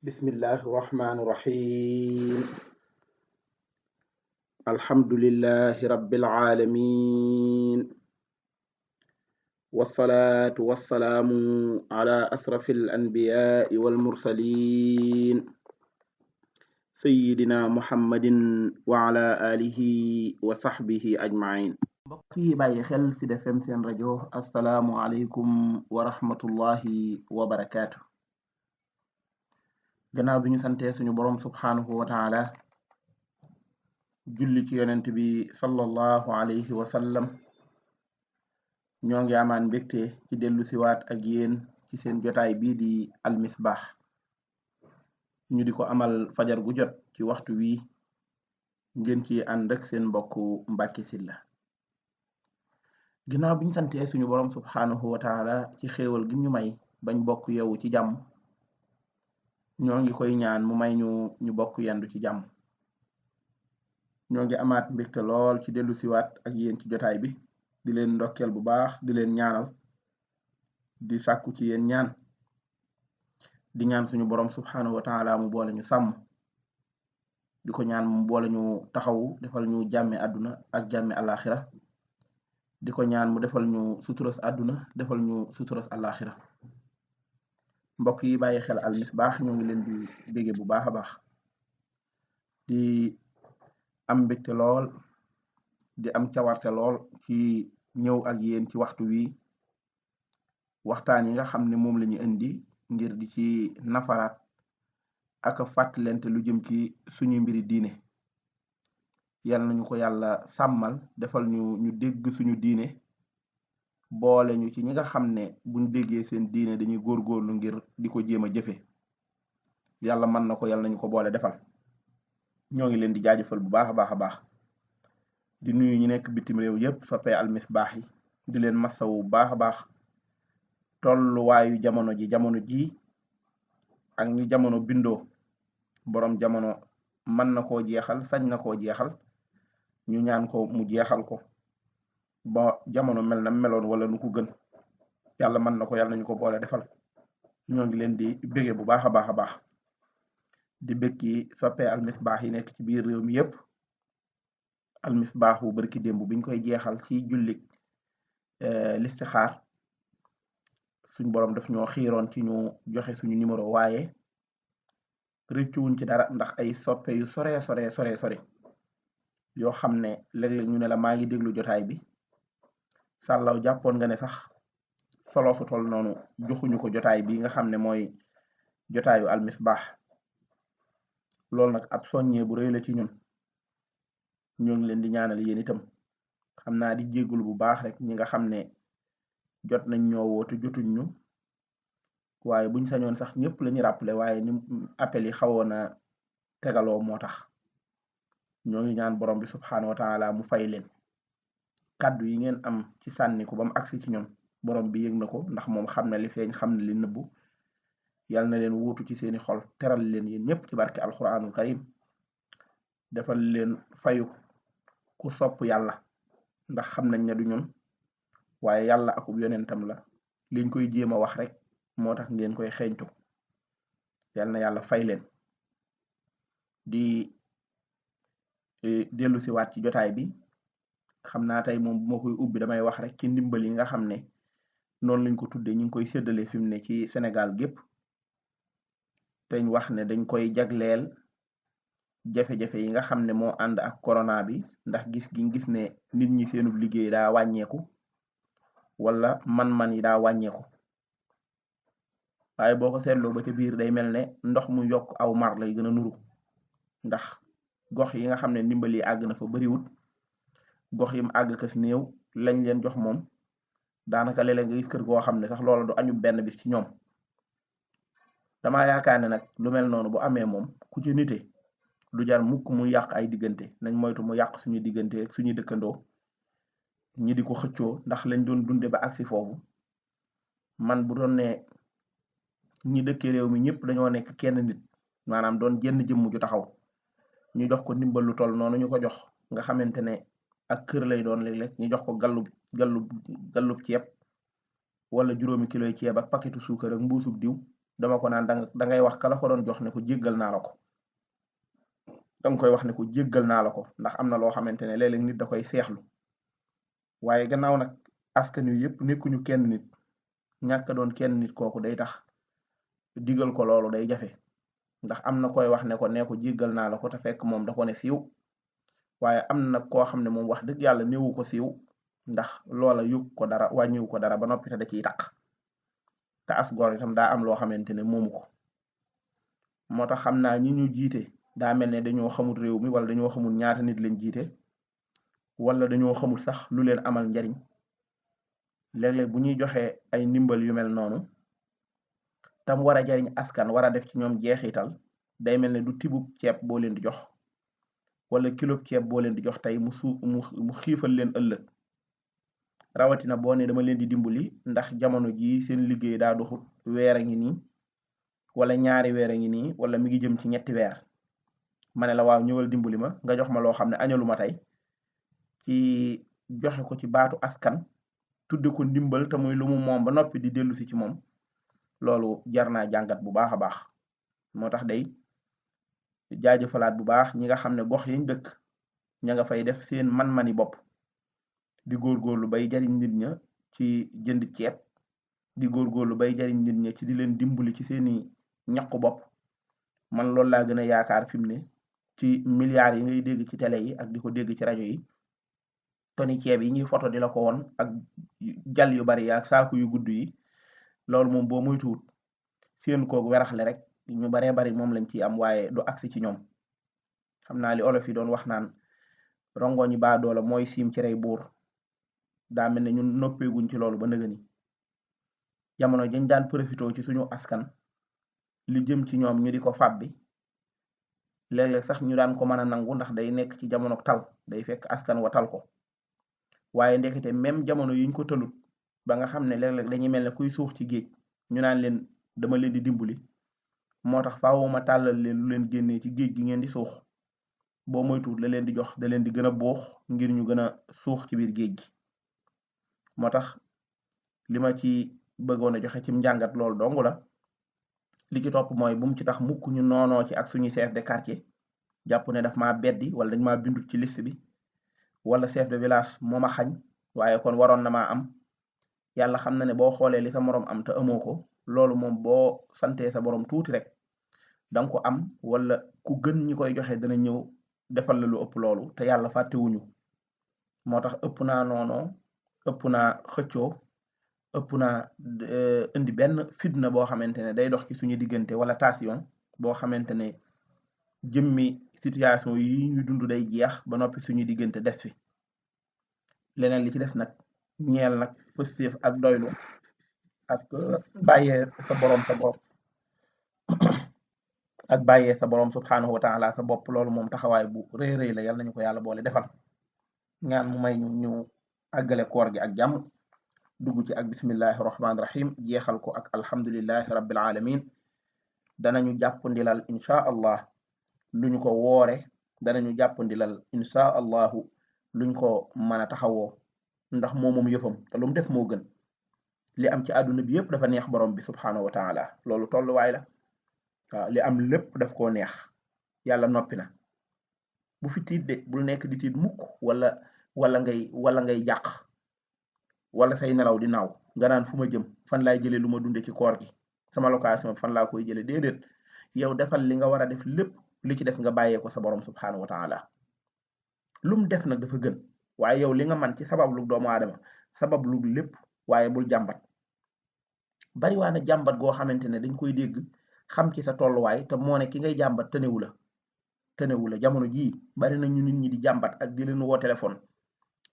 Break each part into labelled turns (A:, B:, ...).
A: bismillahi rahmaani rahiim alhamdulillahi rabbil aalamiin wassalaatu wassalaamu ala asrafil anbiyaai wal mursaliin sayyidina muhammadin wa ala alihi wa sahbihi ajmain. mbokk yi bàyyi xel ci Sud FM seen rajo assalaamu aleykum wa rahmatullahi wa barakaatu. gannaaw bi ñu santee suñu boroom subhaanahu wa taala julli ci yonent bi sallallahu alayhi wa sallam ñoo ngi amaan mbégte ci dellu siwaat ak yéen ci seen jotaay bii di almisbaax ñu di ko amal fajar gu jot ci waxtu wi ngeen ci ànd ak seen mbokku Mbàkke Sylla. ginnaaw bi ñu santee suñu boroom subhaanahu wa taala ci xéewal gi ñu may bañ bokk yeewu ci jàmm ñoo ngi koy ñaan mu may ñu bokk yendu ci jàmm. ñoo ngi amaat mbégte lool ci dellu siwaat ak yéen ci jotaay bi di leen ndokkeel bu baax di leen ñaanal di sàkku ci yéen ñaan di ñaan suñu borom subhanahu wa taala mu boole ñu sàmm di ko ñaan mu boole ñu taxawu defal ñu jàmme àdduna ak jàmme alaxira di ko ñaan mu defal ñu suturas àdduna defal ñu suturas alaxira. mbokk yi bàyyi xel almisbaax ñoo ngi leen di bége bu baax a baax di am mbégte lool di am cawarte lool ci ñëw ak yéen ci waxtu wi waxtaan yi nga xam ne moom la ñu indi ngir di ci nafaraat ak fàttalente lu jëm ci suñu mbiri diine. yal nañu ko yàlla sàmmal defal ñu dégg suñu diine boole ñu ci ñi nga xam ne buñ déggee seen diine dañuy góorgóorlu ngir di ko jéem a jëfe. yàlla mën na ko yal nañu ko boole defal. ñoo ngi leen di jaajëfal bu baax a baax a baax di nuyu ñu nekk bitim réew yépp soppee almisbaax yi di leen massawu bu baax a baax tolluwaayu jamono ji ak ñu jamono bindoo boroom jamono mën na koo jeexal sañ na koo jeexal ñu ñaan ko mu jeexal ko ba jamono mel na meloon wala nu ko gën. yàlla mën na ko yàlla nañu ko boole defal. ñoo ngi leen di bége bu baax a baax a baax di bëkki soppee almisbaax yi nekk ci biir réew mi yépp. almisbaax bu barki démb biñ koy jeexal ci jullik listixaar suñ boroom daf ñoo xiiroon ci ñu joxe suñu numéro waaye rëccuwuñ ci dara ndax ay soppe yu sore yoo xam ne léeg-léeg ñu ne la maa ngi déglu jotaay bi sàllaw jàppoon nga ne sax solo su tol noonu joxuñu ko jotaay bi nga xam ne mooy jotaayu almisbaax. loolu nag ab soññee bu rëy la ci ñun. ñoo ngi leen di ñaanal yéen itam xam naa di jéggul bu baax rek ñi nga xam ne jot nañ ñoo woote jotuñ ñu waaye buñ sañoon sax ñëpp la ñu rappelé waaye ni appel yi xawoon a tegaloo moo tax. ñoo ngi ñaan borom bi subxanahu wa taala mu fay leen kàddu yi ngeen am ci sànni ko ba mu agsi ci ñoom borom bi yëg na ko ndax moom xam na li feeñ xam na li nëbbu. yal na leen wuutu ci seeni xol teral leen yéen ñëpp ci barke alquranul karim defal leen fayu ku sopp yàlla ndax xam nañ ne du ñun waaye yàlla akub yonentam la liñ koy jéem a wax rek moo tax ngeen koy xeeñtu. yal na yàlla fay leen. di dellu si waat ci jotaay bi xam naa tey moom bu ma koy ubbi damay wax rek ci ndimbal yi nga xam ne noonu lañ ko tuddee ñu ngi koy séddale fi mu ne ci Sénégal gépp teñ wax ne dañ koy jagleel jafe-jafe yi nga xam ne moo ànd ak corona bi ndax gis ne nit ñi seenub liggéey daa wàññeeku wala man-man yi daa wàññeeku waaye boo ko seetloo ba ca biir day mel ne ndox mu yokk aw mar lay gën a nuru ndax gox yi nga xam ne ndimbal yi àgg na fa bariwut gox yim àgg kas néew lañ leen jox moom daanaka léeg-léeg nga gis kër goo xam ne sax loola du añu benn bis ci ñoom. dama yaakaar ne nag lu mel noonu bu amee moom ku ci nite du jar mukk mu yàq ay diggante nañ moytu mu yàq suñu diggante ak suñuy dëkkandoo ñi di ko xëccoo ndax lañ doon dunde ba agsi foofu. man bu doon ne ñi dëkkee réew mi ñëpp dañoo nekk kenn nit maanaam doon jenn jëmm ju taxaw ñu jox ko ndimbal lu toll noonu ñu ko jox nga xamante ne ak kër lay doon léeg-léeg ñu jox ko gallub ceeb wala juróomi kiloy ceeb ak paketu suukar ak mbuusub diw dama ko naan da ngay wax kala ko doon jox ne ko jéggal naa la ko danga koy wax ne ko jéggal naa la ko ndax am na loo xamante ne léeg-léeg nit da koy seexlu waaye gannaaw nag askan wi yëpp nekkuñu kenn nit ñàkk doon kenn nit kooku day tax digal ko loolu day jafe ndax am na koy wax ne ko nee ko jéggal naa la ko te fekk moom da ko ne siiw waaye am na koo xam ne moom wax dëgg yàlla néewu ko siiw ndax loola yóbbu ko dara wàññiwu ko dara ba noppi te da ciy taq te as gor itam daa am loo xamante ne moomu ko moo tax xam naa ñi ñu jiite daa mel ne dañoo xamul réew mi wala dañoo xamul ñaata nit lañ jiite wala dañoo xamul sax lu leen amal njariñ léeg-léeg bu ñuy joxe ay ndimbal yu mel noonu tam war a jariñ askan war a def ci ñoom jeexital day mel ne du tibub ceeb boo leen di jox wala kilo ceeb boo leen di jox tey mu xiifal leen ëllëg rawatina boo ne dama leen di dimbali ndax jamono jii seen liggéey daa doxut weer a ngi nii wala ñaari weer a ngi nii wala mi ngi jëm ci ñetti weer ma ne la waaw ñëwal dimbali ma nga jox ma loo xam ne añalu ma tey ci joxe ko ci baatu askan tudde ko ndimbal te muy lu mu moom ba noppi di dellu si ci moom loolu jar naa jàngat bu baax a baax moo tax day jaajëfalaat bu baax ñi nga xam ne gox yañ dëkk ña nga fay def seen man-mani bopp di góorgóorlu bay jariñ nit ña ci jënd ceeb di góorgóorlu bay jariñ nit ña ci di leen dimbali ci seeni ñaqu bopp man loolu laa gën a yaakaar fi mu ne ci milliards yi ngay dégg ci télé yi ak di ko dégg ci rajo yi toni ceeb yi ñuy photo di la ko woon ak jal yu bari ak saaku yu gudd yi loolu moom boo muy tuut seen koog weraxle rek ñu baree bari moom lañ ci am waaye du agsi ci ñoom xam naa li olof yi doon wax naan rongoñi baa doola mooy siim ci rey buur daa mel ne ñun noppeeguñ ci loolu ba nëgëni jamono dañ daan profité ci suñu askan li jëm ci ñoom ñu di ko fàbbi léeg-léeg sax ñu daan ko mën a nangu ndax day nekk ci jamono tal day fekk askan wa tal ko waaye ndekete même jamono yiñ ko talut ba nga xam ne léeg-léeg dañuy mel ne kuy suux ci géej ñu naan leen dama leen di dimbali moo tax faaw ma tàllal leen lu leen génnee ci géej gi ngeen di suux boo moytuwul la leen di jox da leen di gën a buux ngir ñu gën a suux ci biir géej gi moo tax li ma ci bëggoon a joxe ci njàngat loolu dong la li ci topp mooy bu mu ci tax mukk ñu noonoo ci ak suñu chef de quartier jàpp ne daf maa beddi wala dañ maa bindut ci liste bi wala chef de village moo ma xañ waaye kon waroon na maa am yàlla xam na ne boo xoolee li sa moroom am te amoo ko loolu moom boo santee sa borom tuuti rek danga ko am wala ku gën ñi koy joxe dana ñëw defal la lu ëpp loolu te yàlla fàttewuñu moo tax ëpp naa noonoo ëpp naa xëccoo ëpp naa indi benn fitna boo xamante ne day dox ci suñu diggante wala tension boo xamante ne jëmmi situation yi ñu dund day jeex ba noppi suñu diggante des fi leneen li ci des nag ñeel nag positif ak doylu ak bàyyee sa borom ak bàyyee sa borom subhanahu wa taala sa bopp loolu moom taxawaay bu rëy rëy la yal nañu ko yàlla boole defal ñaan mu may ñu àggale koor gi ak jàmm dugg ci ak bismillahi rahmaani rahim jeexal ko ak alhamdulillahi rabbil alamin danañu jàppandilal inchaa allah luñ ko woore danañu jàppandilal inchaa allahu luñ ko mën a taxawoo ndax moom yëfam te lu mu def moo gën li am ci àdduna bi yëpp dafa neex borom bi subhanahu wa taala loolu tolluwaay la waaw li am lépp daf koo neex yàlla noppi na bu fi tiit de bul nekk di tiit mukk wala ngay jàq wala say nelaw di naaw nga naan fu ma jëm fan laay jëlee lu ma dunde ci koor gi sama location fan laa koy jëlee déedéet yow defal li nga war a def lépp li ci def nga bàyyee ko sa borom subhanahu wa taala lu mu def nag dafa gën waaye yow li nga man ci sabab lu doomu aadama sabab lu lépp waaye bul jàmbat bari waa na jàmbat goo xamante ne dañ koy dégg xam ci sa tolluwaay te moo ne ki ngay jàmbat tënewu la jamono jii bari na ñu nit ñi di jàmbat ak di leen woo téléphone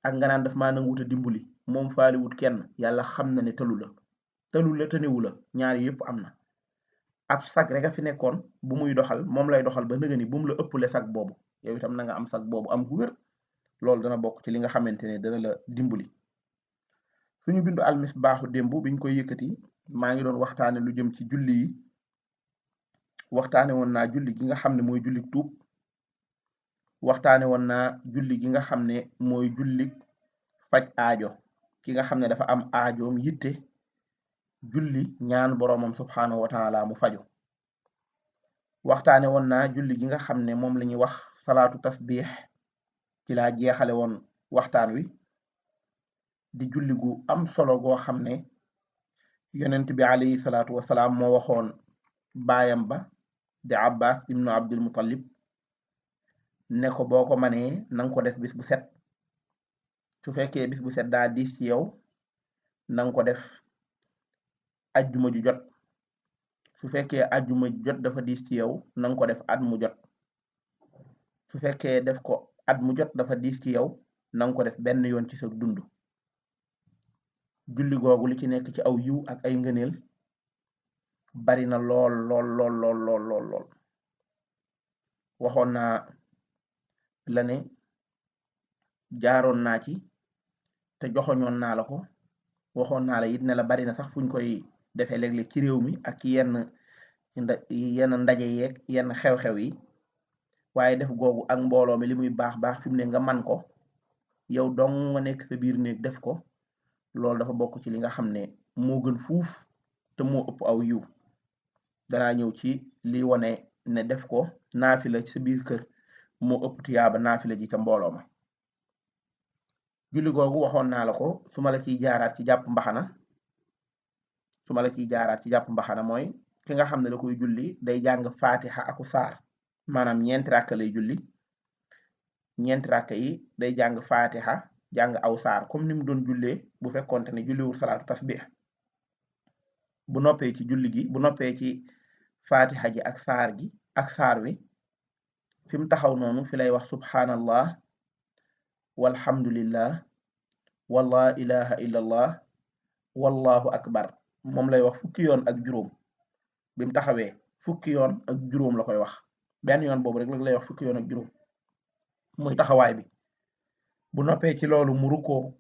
A: ak nga naan daf maa nanguwut a dimbali moom faaliwut kenn yàlla xam na ne tëlu la tënewu la ñaari yëpp am na ab sag rek a fi nekkoon bu muy doxal moom lay doxal ba nëga ni bu mu la ëppale sag boobu yow itam na nga am sag boobu am gu wér loolu dana bokk ci li nga xamante ne dana la dimbali suñu bindu almisbaaxu démb biñ koy yëkkati maa ngi doon waxtaane lu jëm ci julli yi waxtaane woon naa julli gi nga xam ne mooy jullik tuub waxtaane woon naa julli gi nga xam ne mooy jullik faj aajo ki nga xam ne dafa am aajoom yitte julli ñaan boroomam subhaanahu wa taala mu faju waxtaane woon naa julli gi nga xam ne moom la ñuy wax salaatu tasbiix ci laa jeexale woon waxtaan wi di julli gu am solo goo xam ne yonent bi alayhi salaatu wasalaam moo waxoon baayam ba di abbas ibnu abdul muttalib ne ko boo ko manee nanga ko def bis bu set su fekkee bis bu set daa diis ci yow nanga ko def ajjuma ju jot su fekkee ajjuma ju jot dafa diis ci yow nanga ko def at mu jot su fekkee def ko at mu jot dafa diis ci yow nanga ko def benn yoon ci sa dund julli googu li ci nekk ci aw yiw ak ay ngëneel bari na lool lool lool lool lool lool lool waxoon naa la ne jaaroon naa ci te joxoñoon naa la ko waxoon naa la it ne la bari na sax fuñ koy defee léeg-léeg ci réew mi ak yenn ndaje yeeg yenn xew-xew yi waaye def googu ak mbooloo mi li muy baax baax fi mu ne nga man ko yow dong nga nekk sa biir néeg def ko loolu dafa bokk ci li nga xam ne moo gën fuuf te moo ëpp aw yiw danaa ñëw ci li wane ne def ko naafila ci sa biir kër moo ëpp tiyaaba naafila ji ca mbooloo ma julli googu waxoon naa la ko su ma la ciy jaaraat ci jàpp mbaxana mooy ki nga xam ne da koy julli day jàng fatiha aku saar maanaam ñeenti ràkk lay julli ñeenti ràkk yi day jàng fatiha jàng aw saar comme ni mu doon jullee bu fekkonte ne julliwul salaatu tasbih bu noppee ci julli gi bu noppee ci fatiha ji ak saar wi fi mu taxaw noonu fi lay wax subhanallah walhamdulillah wala ilaha illallah wallahu akbar moom lay wax fukki yoon ak juróom bi mu taxawee fukki yoon ak juróom la koy wax benn yoon boobu rek lay wax fukki yoon ak juróom muy taxawaay bi bu noppee ci loolu mu rukkoo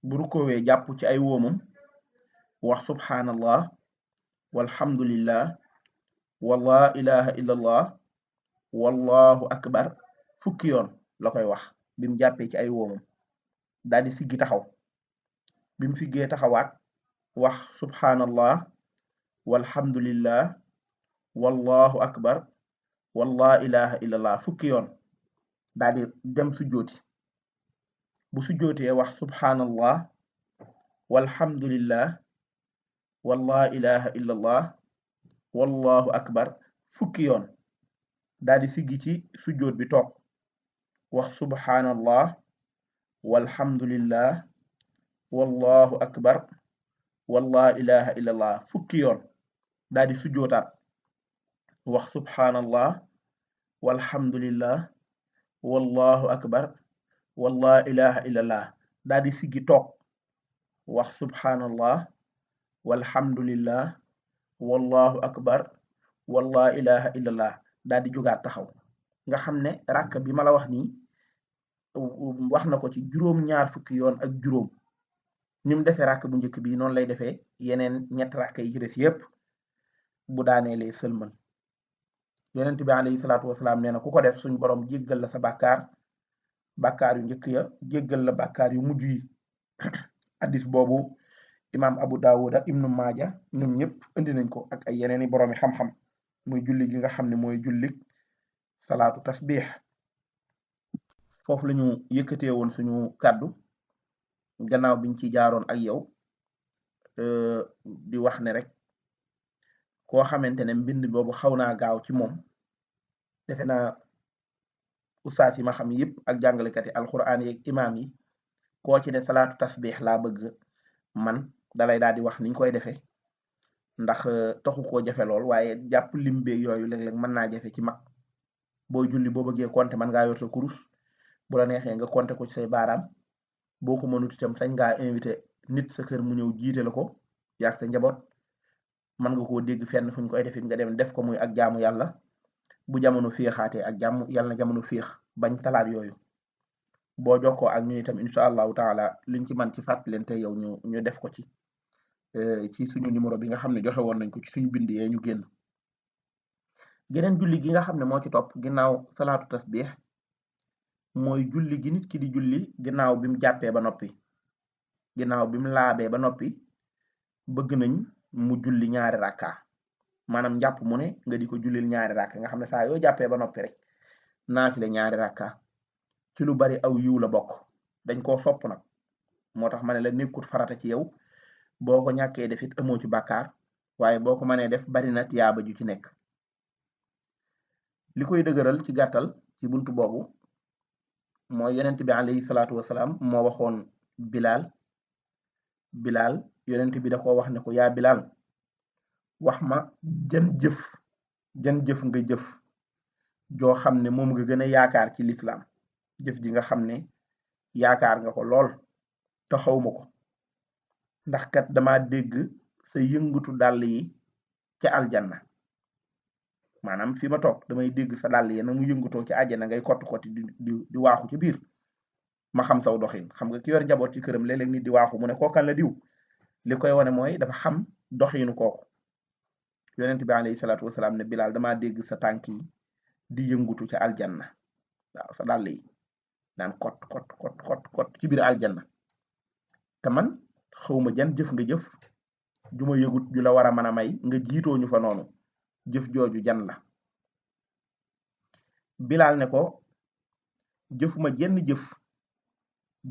A: bu rukkoowee jàpp ci ay wóomam wax subhanallah walhamdulillah wala ilaha illallah wallahu akbar fukki yoon la koy wax bi mu jàppee ci ay wóomam daal di siggi taxaw bi mu siggee taxawaat wax subhanallah walhamdulillah wallahu akbar wala ilaha illallah fukki yoon daal di dem sujjooti bu sujjootee wax subhanallah walhamdulillah wala ilaha illallah wallahu akbar fukki yoon daal di siggi ci sujjoot bi toog wax subhanallah walhamdulillah wallahu akbar wala ilaha illallah fukki yoon daal di sujjootaat wax subhanallah walhamdulillah wallahu akbar wala ilaha illallah daal di siggi toog wax subhanallah walhamdulillah wallahu akbar wala ilaha illallah daal di jógaat taxaw nga xam ne ràkk bi ma la wax nii wax na ko ci juróom-ñaar fukki yoon ak juróom ni mu defee ràkk bu njëkk bi noonu lay defee yeneen ñett ràkk yi ci des yépp bu daaneelee sëlmal yonent bi alayhi salaatu wasalaam nee na ku ko def suñ borom jéggal la sa bàkkaar yu njëkk ya jéggal la bàkkaar yu mujj yi addis boobu imaam Abu Dawud ak Ibnu Maaja ñoom ñëpp indi nañ ko ak ay yeneeni boroomi xam-xam muy julli gi nga xam ne mooy jullik salaatu tasbih foofu la ñu yëkkatee woon suñu kàddu gannaaw biñ ci jaaroon ak yow di wax ne rek koo xamante ne mbind boobu xaw naa gaaw ci moom defe naa ustaas yi ma xam yëpp ak jàngalekat yi alquran yeeg imaam yi koo ci ne salaatu tasbih laa bëgg man dalay daal di wax niñ koy defee ndax taxu koo jafe lool waaye jàpp lim beeg yooyu léeg-léeg mën naa jafe ci mag booy julli boo bëggee compter mën ngaa yor sa kurus bu la neexee nga compter ko ci say baaraam boo ko mënut itam sañ ngaa invité nit sa kër mu ñëw jiite la ko yaag sa njaboot mën nga koo dégg fenn fuñ koy defit nga dem def ko muy ak jaamu yàlla bu jamono féexaatee ak jàmm yàlla na jamono féex bañ talaat yooyu boo jokkoo ak ñu itam incha allahu taala liñ ci man ci fàttalente yow ñu def ko ci suñu numéro bi nga xam ne joxe woon nañ ko ci suñu bind yee ñu génn geneen julli gi nga xam ne moo ci topp ginnaaw salaatu tasbih mooy julli gi nit ki di julli ginnaaw bi mu jàppee ba noppi ginnaaw bi mu laabee ba noppi bëgg nañ mu julli ñaari rakka maanaam njàpp mu ne nga di ko jullil ñaari rakka nga xam ne saa yoo jàppee ba noppi rek naafile ñaari rakka ci lu bari aw yiw la bokk dañ koo sopp nag moo tax ma ne la nekkut farata ci yow boo ko ñàkkee def it amoo ci bàkkaar waaye boo ko mënee def bari na tiyaaba ju ci nekk li koy dëgëral ci gàttal ci buntu boobu mooy yonent bi alayhi salaatu wasalaam moo waxoon Bilal yonent bi da ko wax ne ko yaa Bilal wax ma jën jëf nga jëf joo xam ne moom nga gën a yaakaar ci lislaam jëf ji nga xam ne yaakaar nga ko lool te xawma ko ndax kat dama dégg sa yëngatu dàll yi ca aljanna maanaam fi ma toog damay dégg sa dàll yi na mu yëngatoo ci àjjana ngay kott di waaxu ci biir ma xam saw doxin xam nga ki yor njaboot ci këram léeg-léeg nit di waaxu mu ne kookan la diw li koy wane mooy dafa xam doxinu kooku yonent bi alayhi salaatu wasalaam ne Bilal dama dégg sa tànk yi di yëngutu ca aljanna waaw sa dàll yi naan kot ci biir aljanna te man xawma jan jëf nga jëf ju ma yëgut ju la war a mën a may nga jiitoo ñu fa noonu jëf jooju jan la Bilal ne ko jëfuma jenn jëf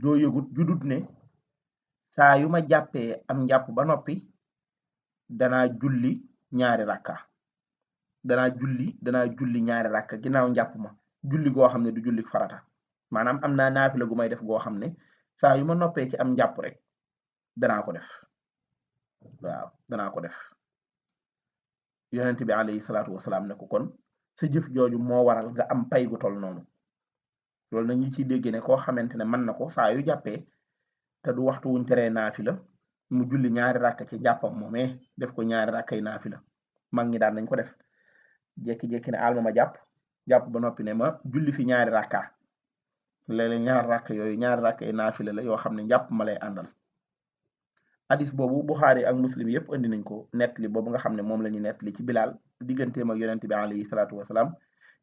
A: joo yëgut judut ne saa yu ma jàppee am njàpp ba noppi danaa julli ñaari rakka danaa julli ñaari rakka ginnaaw njàpp ma julli goo xam ne du julli farata maanaam am naa naafila gu may def goo xam ne saa yu ma noppee ci am njàpp rek danaa ko def waaw danaa ko def yonent bi alayhi salaatu wasalaam ne ko kon sa jëf jooju moo waral nga am pay gu tol noonu loolu na ñi ciy dégg ne koo xamante ne mën na ko saa yu jàppee te du waxtu wuñ teree naafila mu julli ñaari rakka ci jàppam moomee def ko ñaari rakkay naafila mag ñi daan nañ ko def jékki-jékki ne alma ma jàpp ba noppi ne ma julli fi ñaari rakka léeg-léeg ñaari rakka yooyu ñaari rakkay naafila la yoo xam ne njàpp ma lay àndal hadis boobu Buxaari ak Muslim yëpp andi nañ ko nettali boobu nga xam ne moom la ñu nettali ci Bilal digganteem ak yonent bi alayhi salaatu wasalaam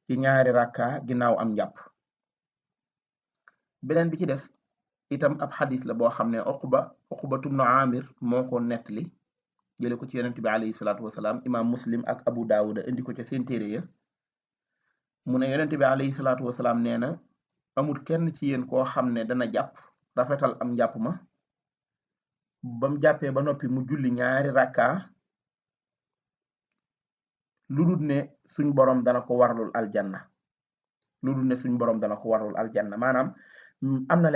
A: ci ñaari rakka ginnaaw am njàpp beneen bi ci des itam ab xadis la boo xam ne Uqba tumnu Amir moo ko nettali jële ko ci yonent bi alayhi salaatu wasalaam imaam Muslim ak Abu Daawuda indi ko ca seen téere ya mu ne yonent bi alayhi salaatu wasalaam nee na amul kenn ci yéen koo xam ne dana jàpp rafetal am njàpp ma bam jàppee ba noppi mu julli ñaari rakka lu dul ne suñ borom dana ko warlul aljanna maanaam am na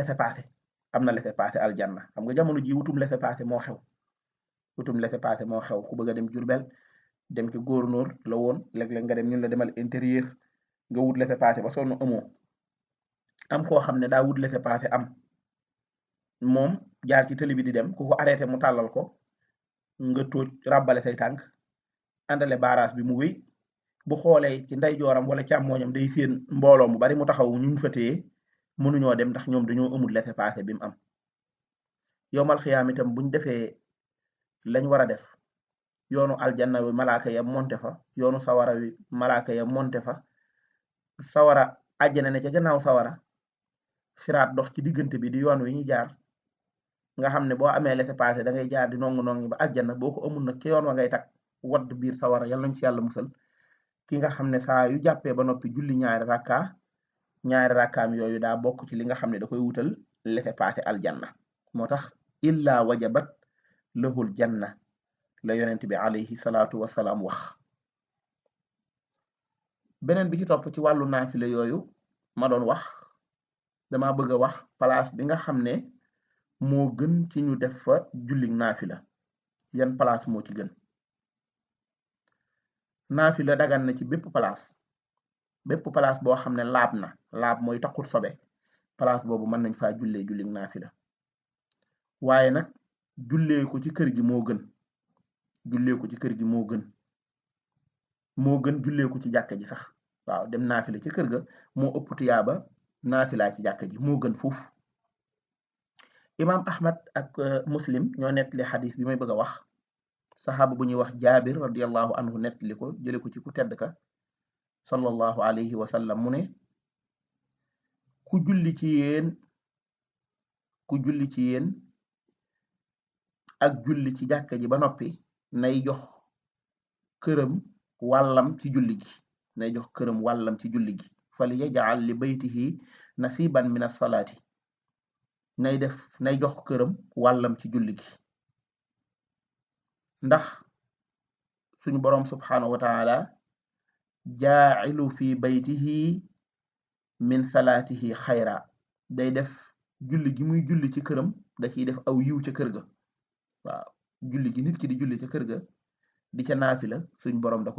A: laissez-passer aljanna xam nga jamono ji wutum laissez-passer moo xew ku bëgg a dem Jurbel dem ci góornóor la woon léeg-léeg nga dem ñun la demal intérieur nga wut laissez-passer ba sonn amoo am koo xam ne daa wut laissez-passer am moom jaar ci télé bi di dem ku ko arrêté mu tàllal ko nga tóoj ràbbale say tànk àndale baaraas bi mu wéy bu xoolee ci ndeyjooram wala càmmooñam day seen mbooloo mu bari mu taxaw ñu fa téye mënuñoo dem ndax ñoom dañoo amul laissez-passer bi mu am yowmal xiyaam itam buñ defee lañ war a def yoonu aljanna wi malaaka ya monte fa yoonu sawara wi malaaka ya monte fa sawara àjjana ne ca gannaaw sawara siraat dox ci diggante bi di yoon wi ñu jaar nga xam ne boo amee laissez-passer da ngay jaar di nongi ba aljanna boo ko amul nag ca yoon wa ngay tak wadd biir sawara yal nañ ci yàlla musal ki nga xam ne saa yu jàppee ba noppi julli ñaari rakkaam yooyu daa bokk ci li nga xam ne da koy wutal laissez-passer aljanna moo tax illa wajabat lahul janna la yonent bi alayhi salaatu wasalaam wax beneen bi ci topp ci wàllu naafila yooyu ma doon wax dama bëgg a wax place bi nga xam ne moo gën ci ñu def fa julli naafila yan place moo ci gën naafila dagan na ci bépp place boo xam ne laab mooy taxut sobe place boobu mën nañ faa jullee julli naafila waaye nag jullee ko ci kër gi moo gën jullee ko ci jàkka ji sax waaw dem naafila ci kër ga moo ëpp tuyaaba naafila ci jàkka ji moo gën fuuf imaam Ahmad ak Muslim ñoo nettali xadis bi may bëgg a wax saxaaba bu ñuy wax Jaabir radiyallahu anhu nettali ko jële ko ci ku tedd ka sallallahu alayhi wa sallam mu ne ku julli ci yéen ak julli ci jàkka ji ba noppi nay jox këram wàllam ci julli gi nay jox këram wàllam ci julli gi fal yaj'al li baytihi nasiban min as-salaati nay jox këram wàllam ci julli gi ndax suñu boroom subhaanahu wa taala jaa'ilu fi baytihi min salaatihi xayra day def julli gi muy julli ci këram da ciy def aw yiw ca kër ga waaw julli gi nit ki di julli ca kër ga di ca naafila suñ boroom da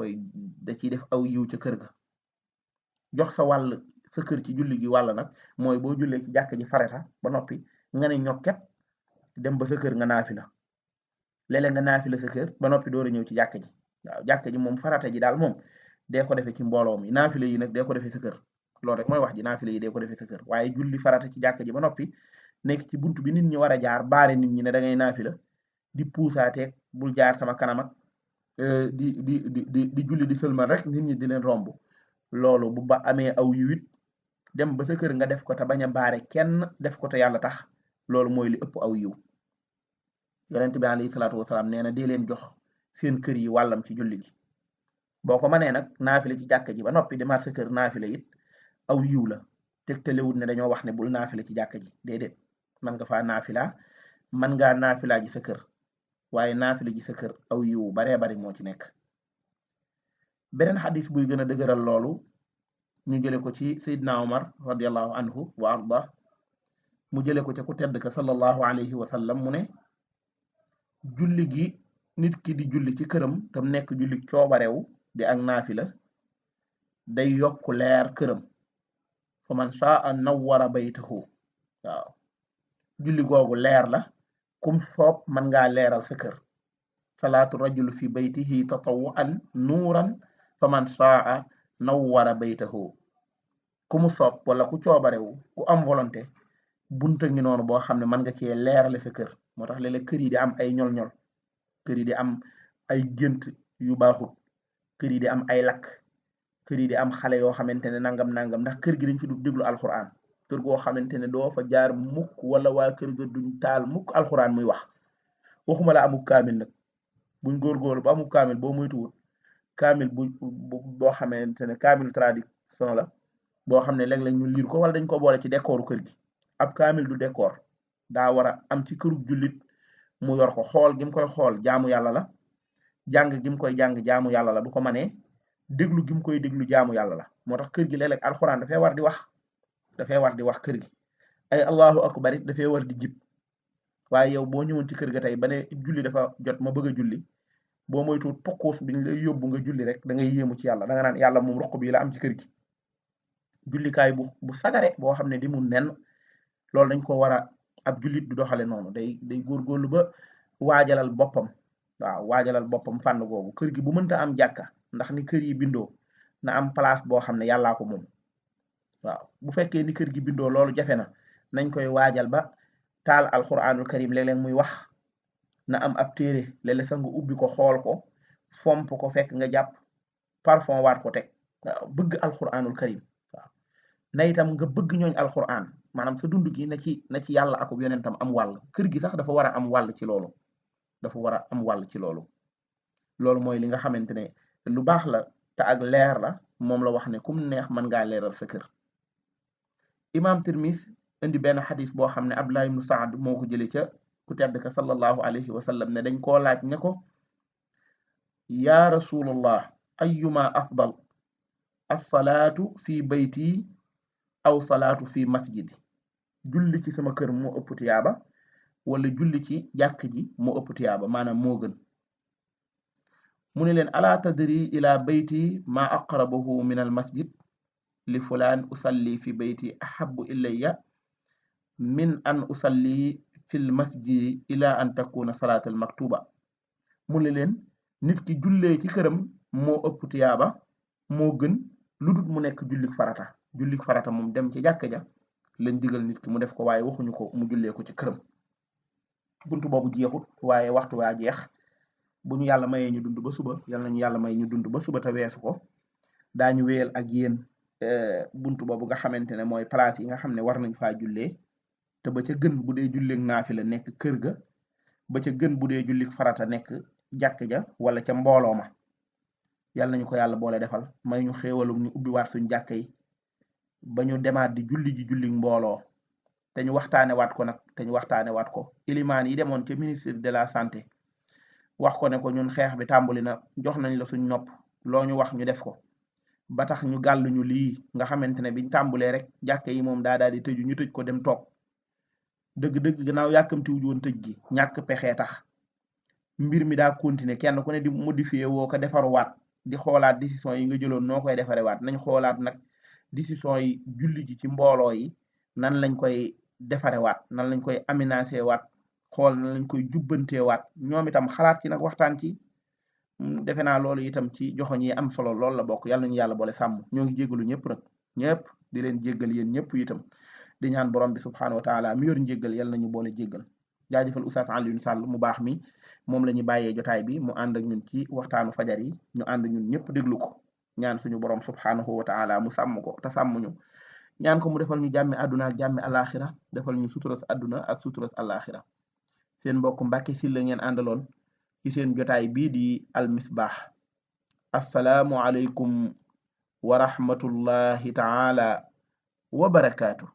A: ciy def aw yiw ca kër ga jox sa wàll sa kër ci julli gi wàll nag mooy boo jullee ci jàkk ji farata ba noppi nga ne ñokket dem ba sa kër nga naafila léeg-léeg nga naafila sa kër ba noppi door a ñëw ci jàkk ji waaw jàkk ji moom farata ji daal moom dee ko defee ci mbooloo mi naafila yi nag dee ko defee sa kër loolu rek mooy wax ji naafila yi dee ko defee sa kër waaye julli farata ci jàkk ji ba noppi nekk ci bunt bi nit ñi war a jaar baare nit ñi ne da ngay naafila di puusaateeg bul jaar sama kanam ak di julli di sëlmal rek nit ñi di leen romb loolu bu ba amee aw yiwit dem ba sa kër nga def ko te bañ a baare kenn def ko te yàlla tax loolu mooy li ëpp aw yiw yonent bi alayhi salaatu wasalaam nee na dee leen jox seen kër yi wàllam ci julli gi boo ko mënee nag naafila ci jàkka ji ba noppi demaat sa kër naafila it aw yiw la tegtalewut ne dañoo wax ne bul naafila ci jàkka ji déedéet man nga faa naafila man ngaa naafila ji sa kër waaye naafila ji sa kër aw yiw baree bari moo ci nekk beneen xadis buy gën a dëgëral loolu ñu jële ko ci Seydina Omar radiallahu anhu wa arda mu jële ko ca ku tedd ka sallallahu alayhi wa sallam mu ne julli gi nit ki di julli ci këram tam nekk julli coobarewu di ak naafila day yokk leer këram fa man saa nawwara baytahu waaw julli googu leer la kum soob man ngaa leeral sa kër salaatu rajul fi baytihi tatawwuan nuuran fa man saa nawwara baytahu ku mu soob wala ku coobarewu ku am volonté bunta ngi noonu boo xam ne mën nga cee leerale sa kër moo tax léeg-léeg kër yi di am ay ñol-ñol kër yi di am ay gént yu baaxut kër yi di am ay lakk kër yi di am xale yoo xamante ne nangam ndax kër gi dañ fi du déglu alxuraan kër goo xamante ne doo fa jaar mukk wala waa kër ga duñ taal mukk alxuraan muy wax waxuma la amuk kaamil nag buñ góorgóorlu ba amuk kaamil boo moytuwul kaamil boo xamante ne kaamil traduction la boo xam ne léeg-léeg ñu liir ko wala dañ ko boole ci décoru kër gi ab kaamil du décor daa war a am ci kërug jullit mu yor ko xool gi mu koy xool jaamu yàlla la jàng gi mu koy jàng jaamu yàlla la bu ko manee déglu gi mu koy déglu jaamu yàlla la moo tax kër gi léeg-léeg alxuraan dafay war di wax kër gi ay allahu akbar it dafay war di jib waaye yow boo ñëwoon ci kër ga tey ba ne julli dafa jot ma bëgg a julli boo moytuwul pokkuus biñ lay yóbbu nga julli rek da ngay yéemu ci yàlla da nga naan yàlla moom roq bii la am ci kër gi jullikaay bu sagare boo xam ne di mu nen loolu dañ ko war a ab jullit du doxale noonu day góorgóorlu ba waajalal boppam fànn googu kër gi bu mënta am jàkka ndax ni kër yi bindoo na am place boo xam ne yàllaa ko moom waaw bu fekkee ni kër gi bindoo loolu jafe na nañ koy waajal ba taal alquranul karim léeg-léeg muy wax na am ab téere léeg-léeg sax nga ubbi ko xool ko fomp ko fekk nga jàpp parfum waat ko teg waaw bëgg alquranul karim waaw na itam nga bëgg ñooñ alquran maanaam sa dund gi na ci yàlla akub yonentam am wàll kër gi sax dafa war a am wàll ci loolu loolu mooy li nga xamante ne lu baax la te ak leer la moom la wax ne kum neex mën ngaa leeral sa kër imam Tirmis indi benn xadis boo xam ne Abdullah ibnu Saad moo ko jëlee ca ku tedd ka sallallahu alayhi wa sallam ne dañ koo laaj ne ko yaa rasulullah ayyuma afdal as-salaatu fi bayti aw salaatu fi masjidi julli ci sama kër moo ëpp tiyaaba wala julli ci jàkk ji moo ëpp tiyaaba maanaam moo gën mu ne leen ala tadri ila bayti ma aqrabahu min al masjid li fulaan usalli fi bayti ahabu ilayya min an usalli fil masjidi ila an takuna salaat al maktuba mu ne leen nit ki jullee ci këram moo ëpp tiyaaba moo gën lu dut mu nekk jullik farata moom dem ci jàkka ja lañ digal nit ki mu def ko waaye waxuñu ko mu jullee ko ci këram buntu boobu jeexut waaye waxtu waa jeex bu ñu yàlla mayee ñu dund ba suba yal nañu yàlla may ñu dund ba suba te weesu ko daañu wéyal ak yéen buntu boobu nga xamante ne mooy place yi nga xam ne war nañ faa jullee te ba ca gën bu dee julleeg naafila nekk kër ga ba ca gën bu dee jullik farata nekk jàkk ja wala ca mbooloo ma yàlla nañu ko yàlla boole defal may ñu xéewalum ñu ubbi waat suñ jàkk yi ba ñu demaat di julli ji jullik mbooloo te ñu waxtaane waat ko nag te ñu waxtaane waat ko ilimaan yi demoon ca ministre de la santé wax ko ne ko ñun xeex bi tàmbali na jox nañ la suñ nopp loo ñu wax ñu def ko ba tax ñu gàlluñu lii nga xamante ne biñ tàmbulee rek jàkke yi moom daa daal di tëju ñu tëj ko dem toog dëgg-dëgg gannaaw yàkkamti wuñ woon tëj gi ñàkk pexee tax mbir mi daa continuer kenn ku ne di modifier woo ko defaruwaat di xoolaat décision yi nga jëloon noo koy defarewaat nañ xoolaat nag décision yi julli ji ci mbooloo yi nan lañ koy defarewaat nan lañ koy aménager waat xool nan lañ koy jubbanteewaat ñoom itam xalaat ci nag waxtaan ci defe naa loolu itam ci joxoñ yi am solo loolu la bokk yàlla nañu yàlla boole sàmm ñoo ngi jéggalu ñëpp nag ñëpp di leen jéggal yéen ñëpp itam di ñaan borom bi subhaanahu wa taala mi yor njéggal yàlla nañu boole jéggal jaajëfal Oustaz Alioune Sall mu baax mi moom la ñu bàyyee jotaay bi mu ànd ak ñun ci waxtaanu fajar yi ñu ànd ñun ñëpp déglu ko ñaan suñu borom subhaanahu wa taala mu sàmm ko te sàmm ñu ñaan ko mu defal ñu jàmmi àdduna ak jàmmi alaxira defal ñu suturas àdduna ak suturas alaxira seen mbokk Mbàkke Sylla ngeen àndaloon ci seen jotaay bii di Al Misbah assalaamu aleykum wa rahmatullahi taala wa barakaatu